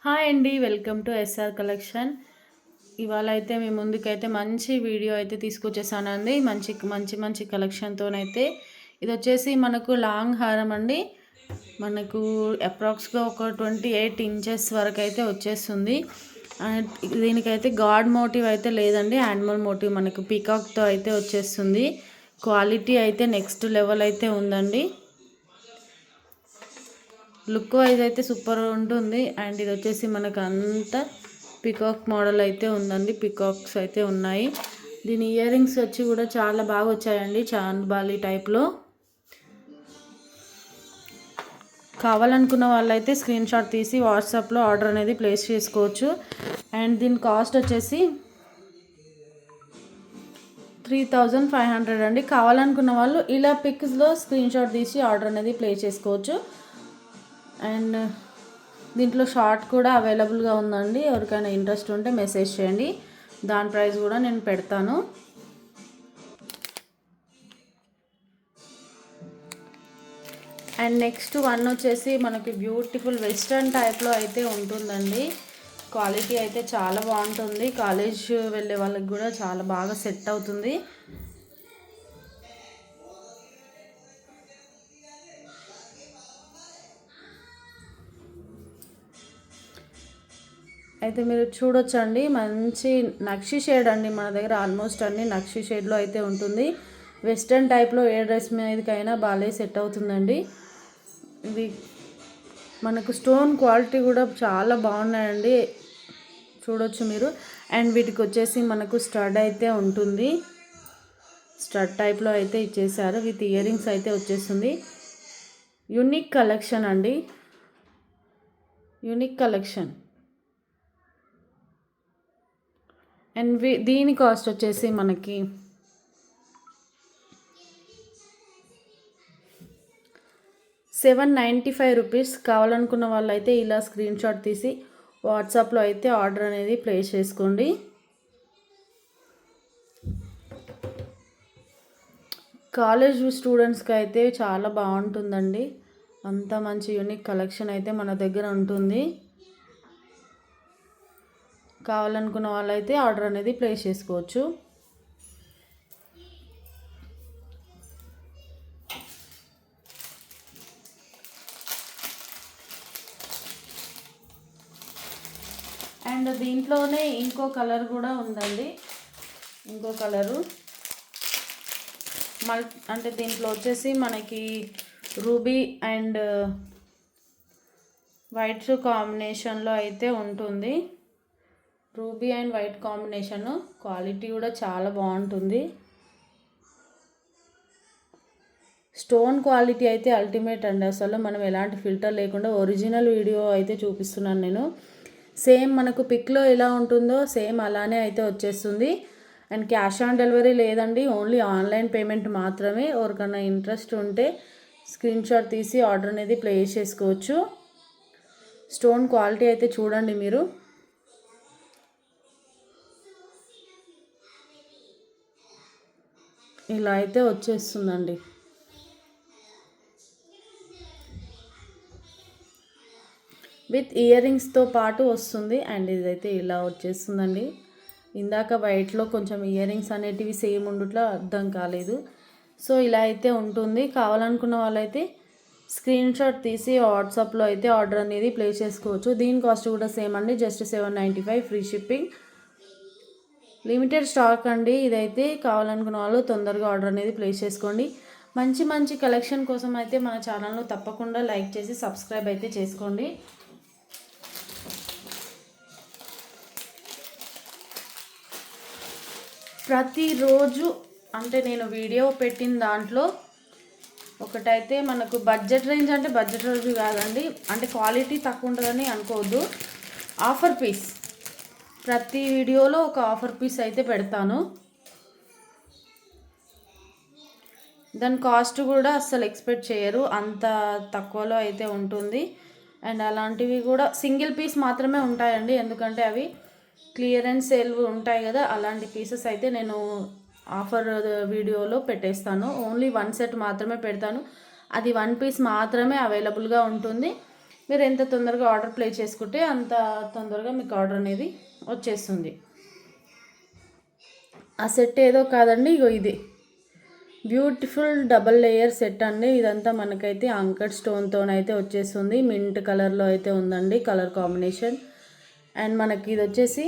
Hi అండి, welcome to SR collection. ఇవాళ అయితే మీ ముందుకైతే మంచి వీడియో అయితే తీసుకొచ్చేసానండి. మంచి మంచి మంచి కలెక్షన్తోనైతే ఇది వచ్చేసి మనకు లాంగ్ హారం అండి. మనకు అప్రాక్స్గా ఒక 28 ఇంచెస్ వరకు అయితే వచ్చేస్తుంది. దీనికైతే గాడ్ మోటివ్ అయితే లేదండి, యానిమల్ మోటివ్ మనకు పీకాక్తో అయితే వచ్చేస్తుంది. క్వాలిటీ అయితే నెక్స్ట్ లెవెల్ అయితే ఉందండి. లుక్ వైజ్ అయితే సూపర్ ఉంటుంది. అండ్ ఇది వచ్చేసి మనకు అంతా పికాక్ మోడల్ అయితే ఉందండి, పికాక్స్ అయితే ఉన్నాయి. దీని ఇయర్ రింగ్స్ వచ్చి కూడా చాలా బాగా వచ్చాయండి, చాంద్బాలి టైప్లో. కావాలనుకున్న వాళ్ళైతే స్క్రీన్ షాట్ తీసి వాట్సాప్లో ఆర్డర్ అనేది ప్లేస్ చేసుకోవచ్చు. అండ్ దీని కాస్ట్ వచ్చేసి 3500 అండి. కావాలనుకున్న వాళ్ళు ఇలా పిక్స్లో స్క్రీన్ షాట్ తీసి ఆర్డర్ అనేది ప్లేస్ చేసుకోవచ్చు. అండ్ దీంట్లో షార్ట్ కూడా అవైలబుల్గా ఉందండి. ఎవరికైనా ఇంట్రెస్ట్ ఉంటే మెసేజ్ చేయండి, దాని ప్రైస్ కూడా నేను పెడతాను. అండ్ నెక్స్ట్ వన్ వచ్చేసి మనకి బ్యూటిఫుల్ వెస్ట్రన్ టైప్లో అయితే ఉంటుందండి. క్వాలిటీ అయితే చాలా బాగుంటుంది, కాలేజ్ వెళ్ళే వాళ్ళకి కూడా చాలా బాగా సెట్ అవుతుంది. అయితే మీరు చూడొచ్చండి, మంచి నక్షి షేడ్ అండి. మన దగ్గర ఆల్మోస్ట్ అన్ని నక్షి షేడ్లో అయితే ఉంటుంది. వెస్ట్రన్ టైప్లో ఏ డ్రెస్ మీదకైనా బాగా సెట్ అవుతుందండి. ఇది మనకు స్టోన్ క్వాలిటీ కూడా చాలా బాగున్నాయండి, చూడొచ్చు మీరు. అండ్ వీటికి వచ్చేసి మనకు స్టడ్ అయితే ఉంటుంది, స్టడ్ టైప్లో అయితే ఇచ్చేసారు. విత్ ఇయర్ రింగ్స్ అయితే వచ్చేస్తుంది. యూనిక్ కలెక్షన్ అండి, యూనిక్ కలెక్షన్. అండ్ దీని కాస్ట్ వచ్చేసి మనకి 795 రూపీస్. కావాలనుకున్న వాళ్ళు అయితే ఇలా స్క్రీన్ షాట్ తీసి వాట్సాప్లో అయితే ఆర్డర్ అనేది ప్లేస్ చేసుకోండి. కాలేజ్ స్టూడెంట్స్కి అయితే చాలా బాగుంటుందండి, అంత మంచి యూనిక్ కలెక్షన్ అయితే మన దగ్గర ఉంటుంది. కావాలనుకున్న వాళ్ళైతే ఆర్డర్ అనేది ప్లేస్ చేసుకోవచ్చు. అండ్ దీంట్లోనే ఇంకో కలర్ కూడా ఉందండి, ఇంకో కలరు అంటే దీంట్లో వచ్చేసి మనకి రూబీ అండ్ వైట్ కాంబినేషన్లో అయితే ఉంటుంది. Ruby and white combination, quality కూడా చాలా బాగుంటుంది. స్టోన్ క్వాలిటీ అయితే అల్టిమేట్ అండి. అసలు మనం ఎలాంటి ఫిల్టర్ లేకుండా ఒరిజినల్ వీడియో అయితే చూపిస్తున్నాను నేను. సేమ్ మనకు పిక్లో ఎలా ఉంటుందో సేమ్ అలానే అయితే వచ్చేస్తుంది. అండ్ క్యాష్ ఆన్ డెలివరీ లేదండి, ఓన్లీ ఆన్లైన్ పేమెంట్ మాత్రమే. ఎవరికైనా ఇంట్రెస్ట్ ఉంటే స్క్రీన్ షాట్ తీసి ఆర్డర్ అనేది ప్లేస్ చేసుకోవచ్చు. స్టోన్ క్వాలిటీ అయితే చూడండి మీరు. ఇలా అయితే వచ్చేస్తుందండి. విత్ ఇయర్ రింగ్స్తో పాటు వస్తుంది. అండ్ ఇదైతే ఇలా వచ్చేస్తుందండి. ఇందాక వైట్లో కొంచెం ఇయర్ రింగ్స్ అనేటివి సేమ్ ఉండుట్లా అర్థం కాలేదు. సో ఇలా అయితే ఉంటుంది. కావాలనుకున్న వాళ్ళైతే స్క్రీన్ షాట్ తీసి వాట్సాప్లో అయితే ఆర్డర్ అనేది ప్లేస్ చేసుకోవచ్చు. దీని కాస్ట్ కూడా సేమ్ అండి, just 795, free shipping. Limited stock అండి ఇదైతే. కావాలనుకున్న వాళ్ళు తొందరగా ఆర్డర్ అనేది ప్లేస్ చేసుకోండి. మంచి మంచి కలెక్షన్ కోసం అయితే మన ఛానల్ను తప్పకుండా లైక్ చేసి సబ్స్క్రైబ్ అయితే చేసుకోండి. ప్రతిరోజు అంటే నేను వీడియో పెట్టిన దాంట్లో ఒకటైతే మనకు బడ్జెట్ రేంజ్, అంటే బడ్జెట్ రోజు కాదండి, అంటే క్వాలిటీ తక్కువ ఉంటుందని అనుకోవద్దు. ఆఫర్ పీస్, ప్రతి వీడియోలో ఒక ఆఫర్ పీస్ అయితే పెడతాను. దాని కాస్ట్ కూడా అస్సలు ఎక్స్పెక్ట్ చేయరు, అంత తక్కువలో అయితే ఉంటుంది. అండ్ అలాంటివి కూడా సింగిల్ పీస్ మాత్రమే ఉంటాయండి, ఎందుకంటే అవి క్లియరెన్స్ సేల్ ఉంటాయి కదా, అలాంటి పీసెస్ అయితే నేను ఆఫర్ వీడియోలో పెట్టేస్తాను. ఓన్లీ 1 సెట్ మాత్రమే పెడతాను, అది 1 పీస్ మాత్రమే అవైలబుల్గా ఉంటుంది. మీరు ఎంత తొందరగా ఆర్డర్ ప్లేస్ చేసుకుంటే అంత తొందరగా మీకు ఆర్డర్ అనేది వచ్చేస్తుంది. ఆ సెట్ ఏదో కాదండి, ఇగో ఇది బ్యూటిఫుల్ డబల్ లేయర్ సెట్ అండి. ఇదంతా మనకైతే అంకర్ స్టోన్తోనైతే వచ్చేస్తుంది. మింట్ కలర్లో అయితే ఉందండి కలర్ కాంబినేషన్. అండ్ మనకి ఇది వచ్చేసి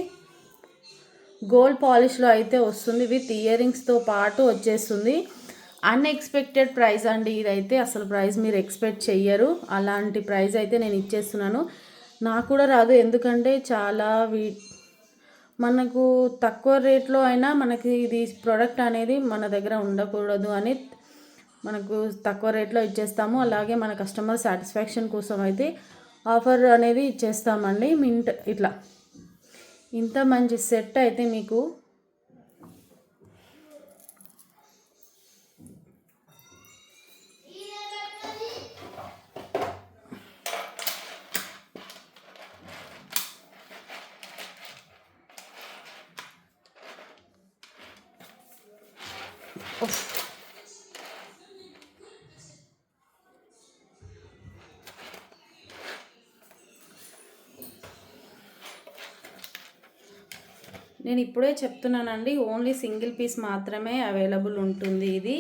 గోల్డ్ పాలిష్లో అయితే వస్తుంది, విత్ ఇయర్ రింగ్స్తో పాటు వచ్చేస్తుంది. అన్ఎక్స్పెక్టెడ్ ప్రైస్ అండి ఇదైతే. అసలు ప్రైస్ మీరు ఎక్స్పెక్ట్ చెయ్యరు, అలాంటి ప్రైస్ అయితే నేను ఇచ్చేస్తున్నాను. నాకు కూడా రాదు, ఎందుకంటే చాలా మనకు తక్కువ రేట్లో అయినా మనకి ఇది ప్రోడక్ట్ అనేది మన దగ్గర ఉండకూడదు అని మనకు తక్కువ రేట్లో ఇచ్చేస్తాము. అలాగే మన కస్టమర్ సాటిస్ఫాక్షన్ కోసం అయితే ఆఫర్ అనేది ఇచ్చేస్తామండి. మింట్ ఇట్లా ఇంత మంచి సెట్ అయితే మీకు నేను ఇప్పుడే చెప్తున్నానండి, ఓన్లీ సింగిల్ పీస్ మాత్రమే అవైలబుల్ ఉంటుంది. ఇది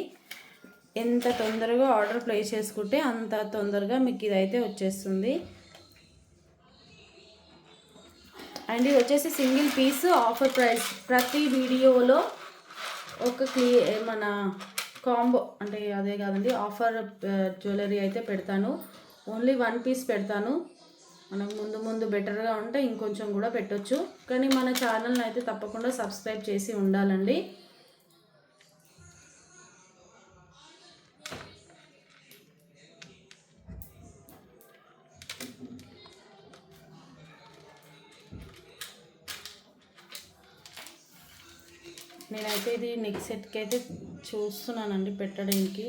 ఎంత తొందరగా ఆర్డర్ ప్లేస్ చేసుకుంటే అంత తొందరగా మీకు ఇదైతే వచ్చేస్తుంది. అండ్ ఇది వచ్చేసి సింగిల్ పీస్ ఆఫర్ ప్రైస్. ప్రతి వీడియోలో ఒక మన కాంబో అంటే అదే కాదండి, ఆఫర్ జ్యువెలరీ అయితే పెడతాను. ఓన్లీ 1 పీస్ పెడతాను. మనకు ముందు ముందు బెటర్గా ఉంటే ఇంకొంచెం కూడా పెట్టొచ్చు, కానీ మన ఛానల్ని అయితే తప్పకుండా సబ్స్క్రైబ్ చేసి ఉండాలండి. నేనైతే ఇది నెక్ సెట్కి అయితే చూస్తున్నానండి పెట్టడానికి.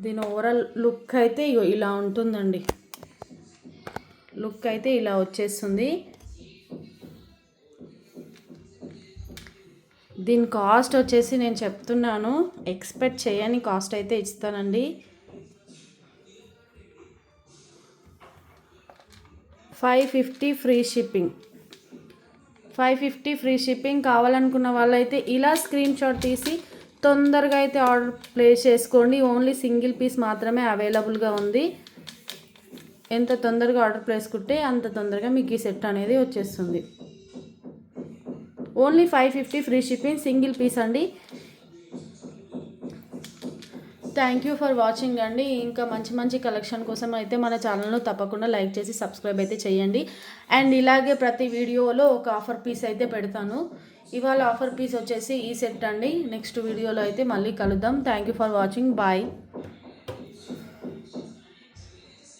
దీని ఓవరాల్ లుక్ అయితే ఇలా ఉంటుందండి. లుక్ అయితే ఇలా వచ్చేస్తుంది. దీని కాస్ట్ వచ్చేసి నేను చెప్తున్నాను, ఎక్స్పెక్ట్ చేయని కాస్ట్ అయితే ఇస్తానండి. 550 ఫ్రీ షిప్పింగ్. 550 free shipping. కావాలనుకున్న వాళ్ళైతే ఇలా స్క్రీన్ షాట్ తీసి తొందరగా అయితే ఆర్డర్ ప్లేస్ చేసుకోండి. ఓన్లీ సింగిల్ పీస్ మాత్రమే అవైలబుల్గా ఉంది. ఎంత తొందరగా ఆర్డర్ ప్లేస్ చేసుకుంటే అంత తొందరగా మీకు ఈ సెట్ అనేది వచ్చేస్తుంది. Only 550 free shipping, single piece అండి. థ్యాంక్ యూ ఫర్ వాచింగ్ అండి. ఇంకా మంచి మంచి కలెక్షన్ కోసం అయితే మన ఛానల్ను తప్పకుండా లైక్ చేసి సబ్స్క్రైబ్ అయితే చేయండి. అండ్ ఇలాగే ప్రతి వీడియోలో ఒక ఆఫర్ పీస్ అయితే పెడతాను. ఇవాళ ఆఫర్ పీస్ వచ్చేసి ఈ సెట్ అండి. నెక్స్ట్ వీడియోలో అయితే మళ్ళీ కలుద్దాం. Thank you for watching. Bye.